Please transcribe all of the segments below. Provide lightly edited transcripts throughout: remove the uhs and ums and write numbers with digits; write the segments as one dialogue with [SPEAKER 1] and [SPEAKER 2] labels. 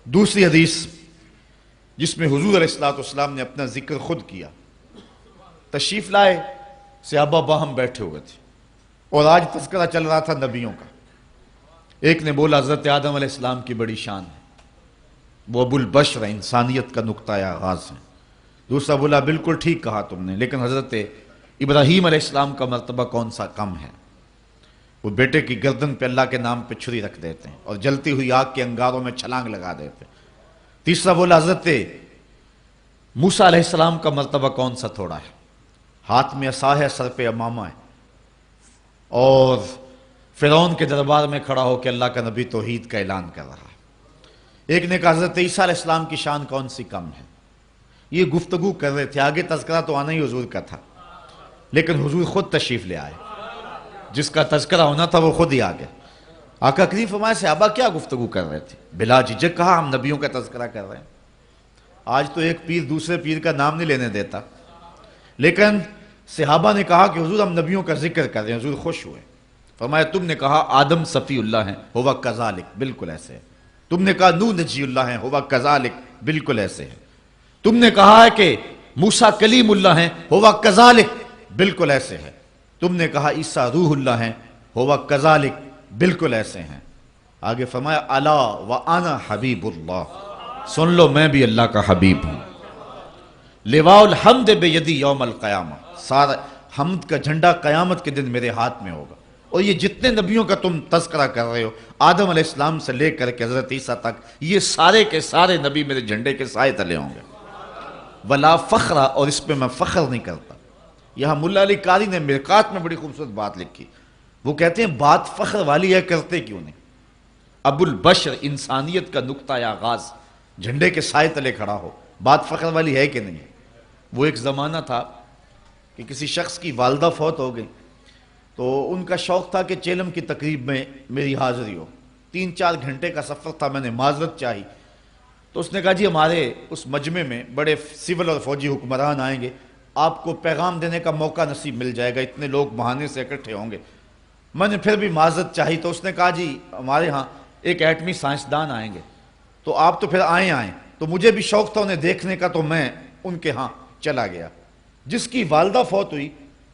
[SPEAKER 1] دوسری حدیث جس میں حضور علیہ الصلوۃ والسلام نے اپنا ذکر خود کیا، تشریف لائے، صحابہ باہم بیٹھے ہوئے تھے اور آج تذکرہ چل رہا تھا نبیوں کا۔ ایک نے بولا حضرت آدم علیہ السلام کی بڑی شان ہے، وہ ابو البشر ہے، انسانیت کا نقطہ آغاز ہے۔ دوسرا بولا بالکل ٹھیک کہا تم نے، لیکن حضرت ابراہیم علیہ السلام کا مرتبہ کون سا کم ہے؟ وہ بیٹے کی گردن پہ اللہ کے نام پہ چھری رکھ دیتے ہیں اور جلتی ہوئی آگ کے انگاروں میں چھلانگ لگا دیتے ہیں۔ تیسرا بولا حضرت موسیٰ علیہ السلام کا مرتبہ کون سا تھوڑا ہے، ہاتھ میں عصا ہے، سر پہ امامہ ہے، اور فرعون کے دربار میں کھڑا ہو کے اللہ کا نبی توحید کا اعلان کر رہا ہے۔ ایک نے کہا حضرت عیسیٰ علیہ السلام کی شان کون سی کم ہے۔ یہ گفتگو کر رہے تھے، آگے تذکرہ تو آنا ہی حضور کا تھا، لیکن حضور خود تشریف لے آئے، جس کا تذکرہ ہونا تھا وہ خود ہی آ گیا۔ آقا کریم فرمایا صحابہ کیا گفتگو کر رہے تھے؟ بلا جھجک کہا ہم نبیوں کا تذکرہ کر رہے ہیں۔ آج تو ایک پیر دوسرے پیر کا نام نہیں لینے دیتا، لیکن صحابہ نے کہا کہ حضور ہم نبیوں کا ذکر کر رہے ہیں۔ حضور خوش ہوئے، فرمایا تم نے کہا آدم صفی اللہ ہیں، ہوا کذالک، بالکل ایسے ہے۔ تم نے کہا نوح نجی اللہ ہیں، ہوا کذالک، بالکل ایسے ہے۔ تم نے کہا ہے کہ موسیٰ کلیم اللہ ہیں، ہوا کذالک، بالکل ایسے ہے۔ تم نے کہا عیسیٰ روح اللہ ہیں، ہوا کذالک، بالکل ایسے ہیں۔ آگے فرمایا الا وانا حبیب اللہ، سن لو میں بھی اللہ کا حبیب ہوں۔ لواء الحمد بیدی یوم القیامہ، سارا حمد کا جھنڈا قیامت کے دن میرے ہاتھ میں ہوگا۔ اور یہ جتنے نبیوں کا تم تذکرہ کر رہے ہو، آدم علیہ السلام سے لے کر کے حضرت عیسیٰ تک، یہ سارے کے سارے نبی میرے جھنڈے کے سائے تلے ہوں گے۔ ولا فخر، اور اس پہ میں فخر نہیں کرتا۔ یہاں ملا علی قاری نے مرقات میں بڑی خوبصورت بات لکھی، وہ کہتے ہیں بات فخر والی ہے، کرتے کیوں نہیں؟ ابو البشر، انسانیت کا نقطہ آغاز، جھنڈے کے سائے تلے کھڑا ہو، بات فخر والی ہے کہ نہیں؟ وہ ایک زمانہ تھا کہ کسی شخص کی والدہ فوت ہو گئی، تو ان کا شوق تھا کہ چیلم کی تقریب میں میری حاضری ہو۔ 3-4 گھنٹے کا سفر تھا، میں نے معذرت چاہی، تو اس نے کہا جی ہمارے اس مجمع میں بڑے سول اور فوجی حکمران آئیں گے، آپ کو پیغام دینے کا موقع نصیب مل جائے گا، اتنے لوگ بہانے سے اکٹھے ہوں گے۔ میں نے پھر بھی معذرت چاہی، تو اس نے کہا جی ہمارے ہاں ایک ایٹمی سائنسدان آئیں گے، تو آپ تو پھر آئیں، تو مجھے بھی شوق تھا انہیں دیکھنے کا، تو میں ان کے ہاں چلا گیا۔ جس کی والدہ فوت ہوئی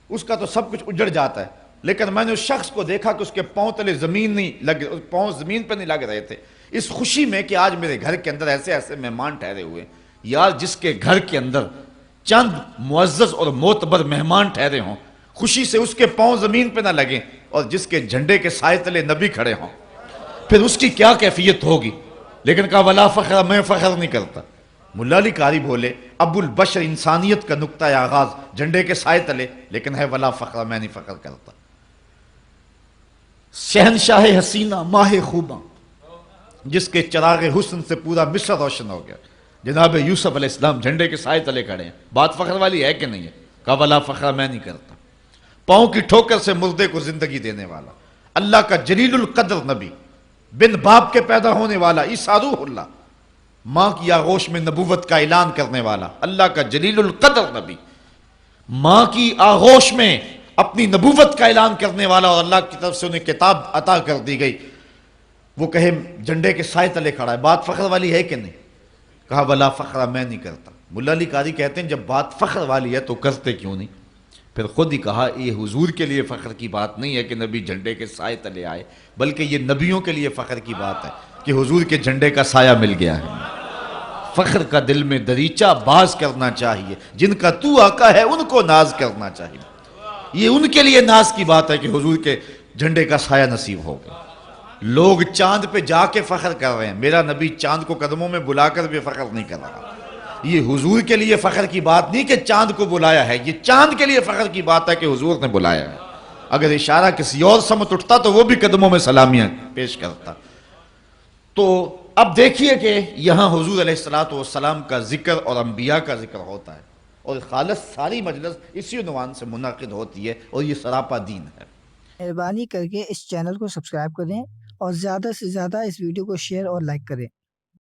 [SPEAKER 1] اس کا تو سب کچھ اجڑ جاتا ہے، لیکن میں نے اس شخص کو دیکھا کہ اس کے پاؤں تلے زمین نہیں لگ، پاؤں زمین پہ نہیں لگ رہے تھے، اس خوشی میں کہ آج میرے گھر کے اندر ایسے ایسے مہمان ٹھہرے ہوئے۔ یار جس کے گھر کے اندر چند معزز اور معتبر مہمان ٹھہرے ہوں، خوشی سے اس کے پاؤں زمین پہ نہ لگیں، اور جس کے جھنڈے کے سائے تلے نبی کھڑے ہوں، پھر اس کی کیا کیفیت ہوگی؟ لیکن کہا ولا فخر، میں فخر نہیں کرتا۔ ملا علی قاری بولے ابو البشر، انسانیت کا نقطہ آغاز، جھنڈے کے سائے تلے، لیکن ہے ولا فخر، میں نہیں فخر کرتا۔ شہنشاہ حسینہ، ماہ خوباں، جس کے چراغ حسن سے پورا مصر روشن ہو گیا، جناب یوسف علیہ السلام جھنڈے کے سائے تلے کھڑے ہیں، بات فخر والی ہے کہ نہیں ہے؟ کہا ولا فخر، میں نہیں کرتا۔ پاؤں کی ٹھوکر سے مردے کو زندگی دینے والا، اللہ کا جلیل القدر نبی، بن باپ کے پیدا ہونے والا، عیسیٰ روح اللہ، ماں کی آغوش میں نبوت کا اعلان کرنے والا، اللہ کا جلیل القدر نبی، ماں کی آغوش میں اپنی نبوت کا اعلان کرنے والا، اور اللہ کی طرف سے انہیں کتاب عطا کر دی گئی، وہ کہے جھنڈے کے سائے تلے کھڑا ہے، بات فخر والی ہے کہ نہیں؟ کہا ولا فخر، میں نہیں کرتا۔ ملا علی قاری کہتے ہیں جب بات فخر والی ہے تو کرتے کیوں نہیں؟ پھر خود ہی کہا یہ حضور کے لیے فخر کی بات نہیں ہے کہ نبی جھنڈے کے سائے تلے آئے، بلکہ یہ نبیوں کے لیے فخر کی بات ہے کہ حضور کے جھنڈے کا سایہ مل گیا ہے۔ فخر کا دل میں دریچہ باز کرنا چاہیے، جن کا تو آقا ہے ان کو ناز کرنا چاہیے۔ یہ ان کے لیے ناز کی بات ہے کہ حضور کے جھنڈے کا سایہ نصیب ہو گیا۔ لوگ چاند پہ جا کے فخر کر رہے ہیں، میرا نبی چاند کو قدموں میں بلا کر بھی فخر نہیں کر رہا۔ یہ حضور کے لیے فخر کی بات نہیں کہ چاند کو بلایا ہے، یہ چاند کے لیے فخر کی بات ہے کہ حضور نے بلایا ہے۔ اگر اشارہ کسی اور سمت اٹھتا تو وہ بھی قدموں میں سلامیاں پیش کرتا۔ تو اب دیکھیے کہ یہاں حضور علیہ الصلوۃ والسلام کا ذکر اور انبیاء کا ذکر ہوتا ہے، اور خالص ساری مجلس اسی عنوان سے منعقد ہوتی ہے، اور یہ سراپا دین ہے۔
[SPEAKER 2] مہربانی کر کے اس چینل کو سبسکرائب کریں اور زیادہ سے زیادہ اس ویڈیو کو شیئر اور لائک کریں۔